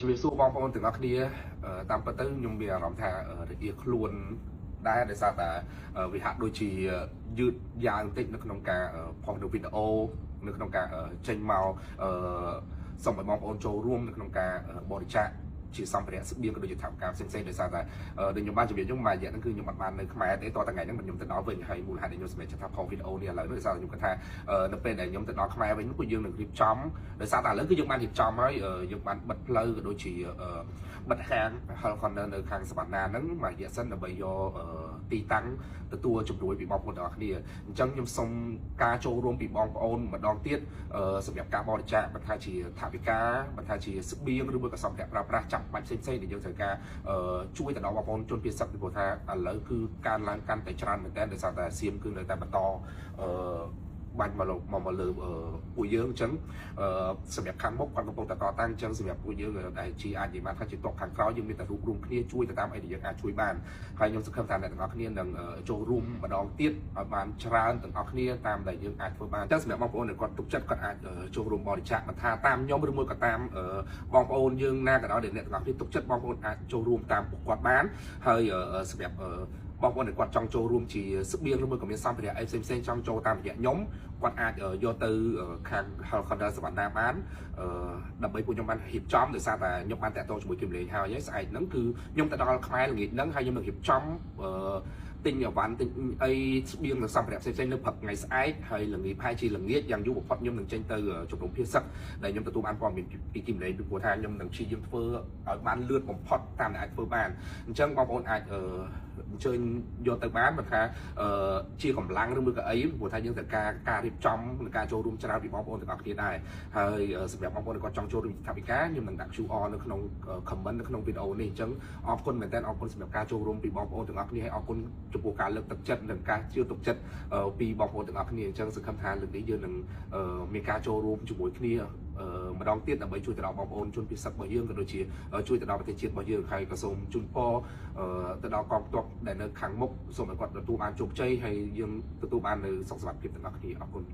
ជំរាបសួរបងប្អូនទាំងអស់គ្នាតាមពិតទៅខ្ញុំមានអារម្មណ៍ថារគាខ្លួនដែរដោយសារតែវាហាក់ដូចជាយឺតយ៉ាងបន្តិចនៅក្នុងការផុសនៅវីដេអូនៅក្នុងការចេញមកសូមឲ្យបងប្អូនចូលរួមនៅក្នុងការបរិច្ចាគជាសម្ភារៈស្បៀងក៏ដូចជាថវិកាផ្សេងៗដោយសារតែដូចខ្ញុំបានជម្រាបខ្ញុំមួយរយៈហ្នឹងគឺខ្ញុំអត់បាននៅខ្មែរទេតតែថ្ងៃហ្នឹងខ្ញុំទៅដល់វិញហើយមូលហេតុដែលខ្ញុំសម្រេចចិត្តថាផុសវីដេអូនេះឥឡូវដោយសារខ្ញុំគិតថានៅពេលដែលខ្ញុំទៅដល់ខ្មែរវិញពួកយើងនឹងរៀបចំដោយសារតែឥឡូវគឺយើងបានរៀបចំហើយយើងបានបិទផ្លូវក៏ដូចជាបិទហាង Hall Corner នៅខាងសវណ្ណាហ្នឹងមួយរយៈសិនដើម្បីយកទីតាំងទទួលជំនួយពីបងប្អូនទាំងអស់គ្នាអញ្ចឹងខ្ញុំសូមការចូលរួមពីបងប្អូនម្ដងទៀតសម្រាប់ការបរិច្ចាគមិនថាជាថវិកាមិនថាជាស្បៀងឬមួយក៏សម្ភារៈប្រើប្រាស់ចាំបាច់ផ្សេងៗដែលយើងត្រូវការជួយទៅដល់បងប្អូនជនភៀសសិទ្ធិពីព្រោះថាឥឡូវគឺការឡើងកាន់តែច្រើនមែនទែនដោយសារតែសៀមគឺនៅតែបន្តបាញ់មកលើពួកយើងអញ្ចឹងសម្រាប់ខាងមុខគាត់កំពុងតែតតាំងអញ្ចឹងសម្រាប់ពួកយើងដែលជាអាចនិយាយបានថាជាតបខាងក្រោយយើងមានតែរួមគ្នាជួយទៅតាមអីដែលយើងអាចជួយបានហើយខ្ញុំសង្ឃឹមថាអ្នកទាំងអស់គ្នានឹងចូលរួមម្ដងទៀតឲ្យបានច្រើនទាំងអស់គ្នាតាមដែលយើងអាចធ្វើបានអញ្ចឹងសម្រាប់បងប្អូនដែលគាត់ទុកចិត្តគាត់អាចចូលរួមបរិច្ចាគមិនថាតាមខ្ញុំឬមួយក៏តាមបងប្អូនយើងណាក៏ដោយដែលអ្នកទាំងអស់គ្នាទុកចិត្តបងប្អូនអាចចូលរួមតាមពួកគាត់បានហើយសម្រាប់បងប្អូនដែលគាត់ចង់ចូលរួមជាស្បៀងឬមួយក៏មានសម្ភារៈអីផ្សេងៗចង់ចូលតាមរយៈខ្ញុំគាត់អាចយកទៅខាង Hall Corner សវណ្ណាបានដើម្បីពួកខ្ញុំបានរៀបចំដោយសារតែខ្ញុំបានតាក់ទងជាមួយគឹមលេងហើយស្អែកហ្នឹងគឺខ្ញុំទៅដល់ខ្មែរល្ងាចហ្នឹងហើយខ្ញុំនឹងរៀបចំទិញអវ៉ាន់ទិញអីស្បៀងនិងសម្ភារៈផ្សេងៗនៅព្រឹកថ្ងៃស្អែកហើយល្ងាចផែជាល្ងាចយ៉ាងយូរបំផុតខ្ញុំនឹងចេញទៅជំនុំភាសាដែលខ្ញុំទទួលបានព័ត៌មានពីគឹមលេងពីព្រោះថាខ្ញុំនឹងព្យាយាមធ្វើឲ្យបានលឿនបំផុតតាមដែលអាចធ្វើបានអញ្ចឹងបងប្អូនអាចអញ្ជើញយកទៅបានមិនថាជាកម្លាំងឬមួយក៏អីព្រោះថាយើងត្រូវការរៀបចំនិងការចូលរួមច្រើនពីបងប្អូនទាំងអស់គ្នាដែរហើយសម្រាប់បងប្អូនដែលគាត់ចង់ចូលរួមថវិកាខ្ញុំនឹងដាក់ QR នៅក្នុង comment នៅក្នុងវីដេអូនេះអញ្ចឹងអរគុណមែនទែនអរគុណសម្រាប់ការចូលរួមពីបងប្អូនទាំងអស់គ្នាហើយអរគុណចំពោះការលើកទឹកចិត្តនិងការជឿទុកចិត្តពីបងប្អូនទាំងអស់គ្នាអញ្ចឹងសង្ឃឹមថាលើកនេះយើងនឹងមានការចូលរួមជាមួយគ្នាម្ដងទៀតដើម្បីជួយទៅដល់បងប្អូនជនភៀសសិទ្ធិរបស់យើងក៏ដូចជាជួយទៅដល់ប្រទេសជាតិរបស់យើងហើយក៏សូមជូនពរទៅដល់កងទ័ពដែលនៅខាងមុខសូមឲ្យគាត់ទទួលបានជោគជ័យហើយយើងទទួលបាននៅសុខសប្បាយភាពទាំងអស់គ្នាអរគុណ